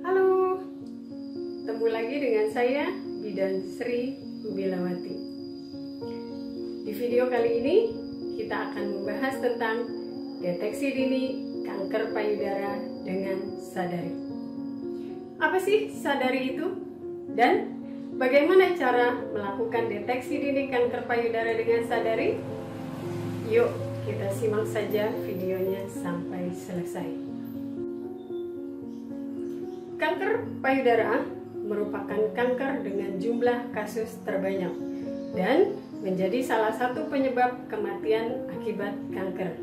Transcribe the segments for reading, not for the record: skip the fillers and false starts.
Halo, ketemu lagi dengan saya Bidan Sri Ubilawati. Di video kali ini kita akan membahas tentang deteksi dini kanker payudara dengan sadari. Apa sih sadari itu? Dan bagaimana cara melakukan deteksi dini kanker payudara dengan sadari? Yuk kita simak saja videonya sampai selesai. Kanker payudara merupakan kanker dengan jumlah kasus terbanyak dan menjadi salah satu penyebab kematian akibat kanker.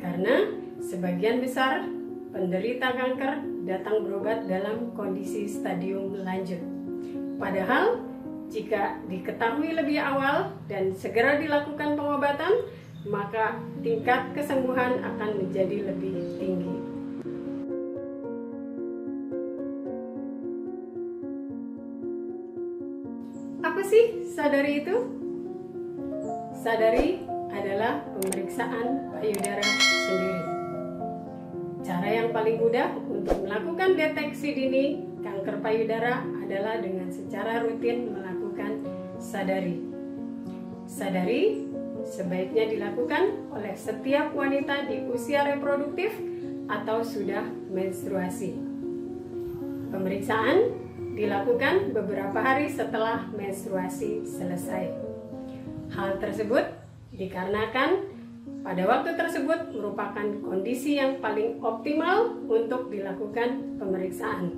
Karena sebagian besar penderita kanker datang berobat dalam kondisi stadium lanjut. Padahal jika diketahui lebih awal dan segera dilakukan pengobatan, maka tingkat kesembuhan akan menjadi lebih tinggi. Apa sih sadari itu? Sadari adalah pemeriksaan payudara sendiri. Cara yang paling mudah untuk melakukan deteksi dini kanker payudara adalah dengan secara rutin melakukan sadari. Sadari sebaiknya dilakukan oleh setiap wanita di usia reproduktif atau sudah menstruasi. Pemeriksaan dilakukan beberapa hari setelah menstruasi selesai. Hal tersebut dikarenakan pada waktu tersebut merupakan kondisi yang paling optimal untuk dilakukan pemeriksaan.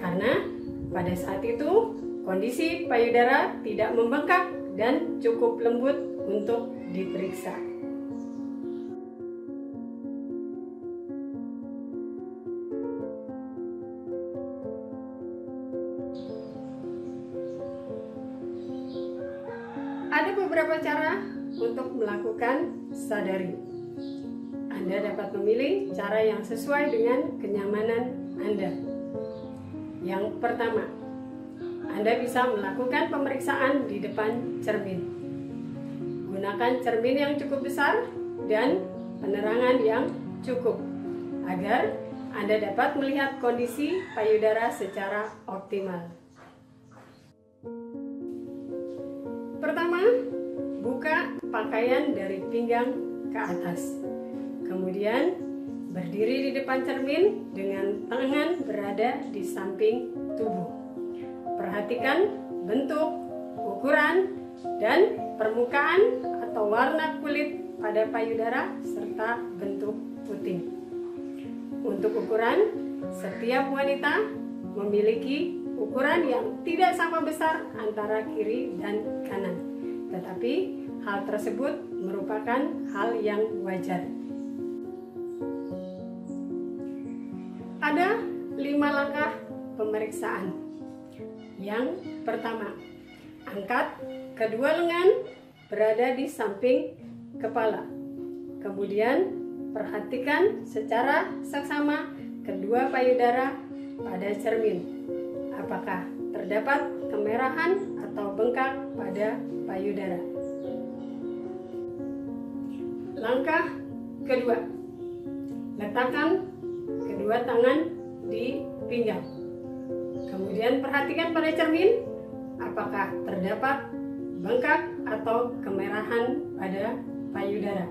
Karena pada saat itu kondisi payudara tidak membengkak dan cukup lembut untuk diperiksa. Ada beberapa cara untuk melakukan sadari. Anda dapat memilih cara yang sesuai dengan kenyamanan Anda. Yang pertama, Anda bisa melakukan pemeriksaan di depan cermin. Gunakan cermin yang cukup besar dan penerangan yang cukup agar Anda dapat melihat kondisi payudara secara optimal. Pertama, buka pakaian dari pinggang ke atas. Kemudian, berdiri di depan cermin dengan tangan berada di samping tubuh. Perhatikan bentuk, ukuran, dan permukaan atau warna kulit pada payudara serta bentuk puting. Untuk ukuran, setiap wanita memiliki ukuran yang tidak sama besar antara kiri dan kanan. Tetapi hal tersebut merupakan hal yang wajar. Ada 5 langkah pemeriksaan. Yang pertama, angkat kedua lengan berada di samping kepala. Kemudian perhatikan secara seksama kedua payudara pada cermin. Apakah terdapat kemerahan atau bengkak pada payudara? Langkah kedua, letakkan kedua tangan di pinggang. Kemudian perhatikan pada cermin, apakah terdapat bengkak atau kemerahan pada payudara.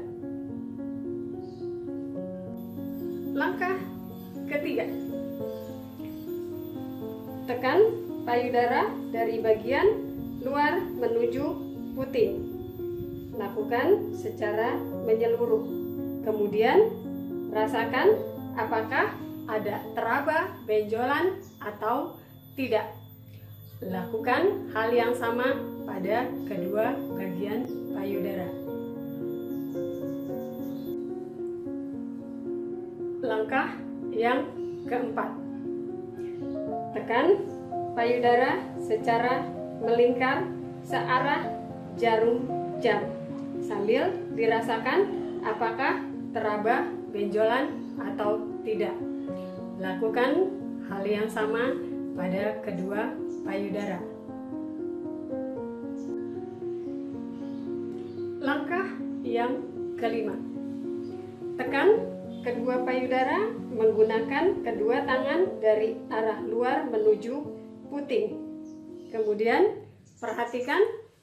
Langkah ketiga, tekan payudara dari bagian luar menuju puting. Lakukan secara menyeluruh. Kemudian rasakan apakah ada teraba benjolan atau tidak. Lakukan hal yang sama pada kedua bagian payudara. Langkah yang keempat, tekan payudara secara melingkar searah jarum jam sambil dirasakan apakah teraba benjolan atau tidak. Lakukan hal yang sama pada kedua payudara. Langkah yang kelima, tekan kedua payudara menggunakan kedua tangan dari arah luar menuju puting. Kemudian perhatikan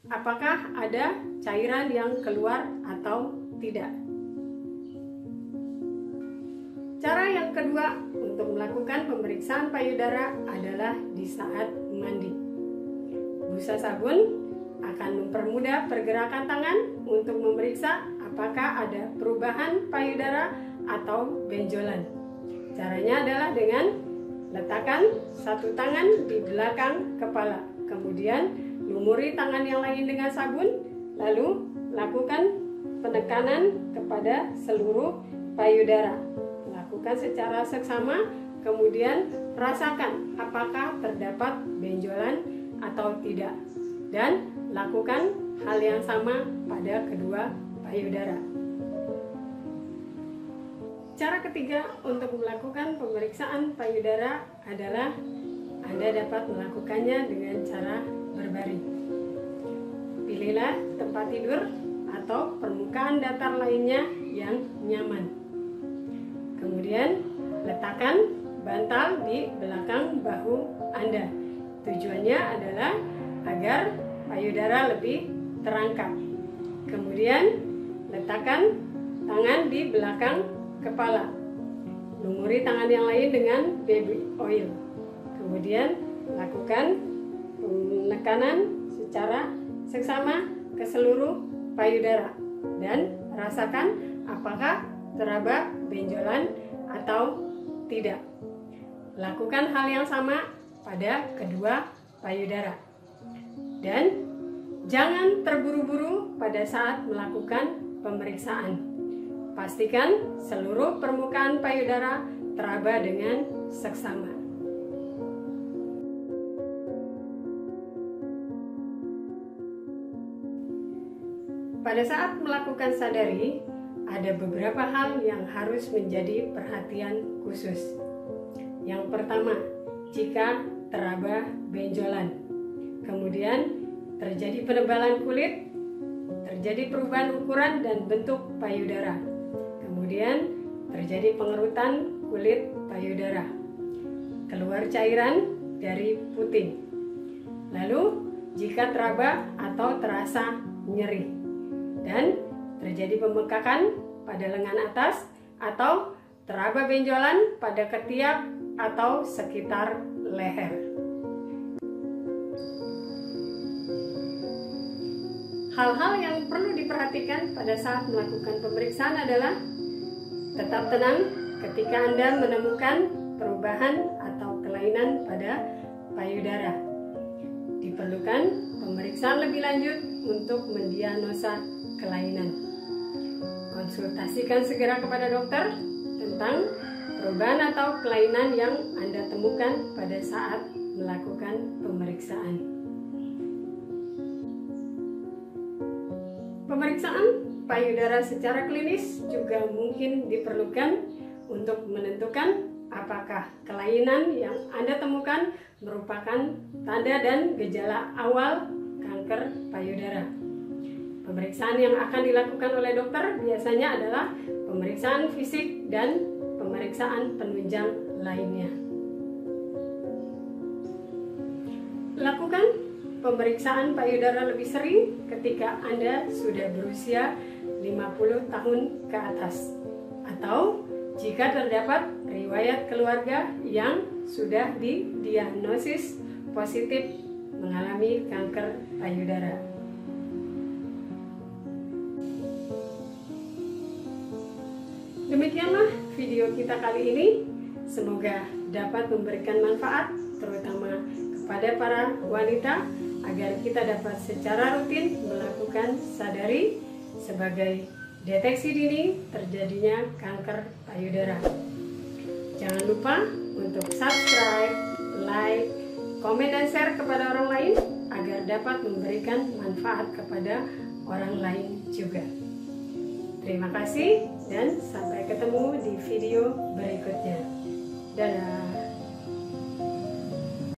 apakah ada cairan yang keluar atau tidak. Cara yang kedua untuk melakukan pemeriksaan payudara adalah di saat mandi. Busa sabun akan mempermudah pergerakan tangan untuk memeriksa apakah ada perubahan payudara atau benjolan. Caranya adalah dengan letakkan satu tangan di belakang kepala, kemudian lumuri tangan yang lain dengan sabun, lalu lakukan penekanan kepada seluruh payudara. Lakukan secara seksama, kemudian rasakan apakah terdapat benjolan atau tidak, dan lakukan hal yang sama pada kedua payudara. Cara ketiga untuk melakukan pemeriksaan payudara adalah Anda dapat melakukannya dengan cara berbaring. Pilihlah tempat tidur atau permukaan datar lainnya yang nyaman. Kemudian letakkan bantal di belakang bahu Anda. Tujuannya adalah agar payudara lebih terangkat. Kemudian letakkan tangan di belakang kepala. Lumuri tangan yang lain dengan baby oil. Kemudian lakukan penekanan secara seksama ke seluruh payudara dan rasakan apakah teraba benjolan atau tidak. Lakukan hal yang sama pada kedua payudara. Dan jangan terburu-buru pada saat melakukan pemeriksaan. Pastikan seluruh permukaan payudara teraba dengan seksama. Pada saat melakukan sadari, ada beberapa hal yang harus menjadi perhatian khusus. Yang pertama, jika teraba benjolan, kemudian terjadi penebalan kulit, terjadi perubahan ukuran dan bentuk payudara, kemudian terjadi pengerutan kulit payudara, keluar cairan dari puting, lalu jika teraba atau terasa nyeri, dan terjadi pembengkakan pada lengan atas atau teraba benjolan pada ketiak atau sekitar leher. Hal-hal yang perlu diperhatikan pada saat melakukan pemeriksaan adalah tetap tenang ketika Anda menemukan perubahan atau kelainan pada payudara. Diperlukan pemeriksaan lebih lanjut untuk mendiagnosa kelainan. Konsultasikan segera kepada dokter tentang perubahan atau kelainan yang Anda temukan pada saat melakukan pemeriksaan. Pemeriksaan payudara secara klinis juga mungkin diperlukan untuk menentukan apakah kelainan yang Anda temukan merupakan tanda dan gejala awal kanker payudara. Pemeriksaan yang akan dilakukan oleh dokter biasanya adalah pemeriksaan fisik dan pemeriksaan penunjang lainnya. Lakukan pemeriksaan payudara lebih sering ketika Anda sudah berusia 50 tahun ke atas, atau jika terdapat riwayat keluarga yang sudah didiagnosis positif mengalami kanker payudara. Demikianlah video kita kali ini. Semoga dapat memberikan manfaat terutama kepada para wanita agar kita dapat secara rutin melakukan sadari sebagai deteksi dini terjadinya kanker payudara. Jangan lupa untuk subscribe, like, komen dan share kepada orang lain agar dapat memberikan manfaat kepada orang lain juga. Terima kasih dan sampai ketemu di video berikutnya. Dadah.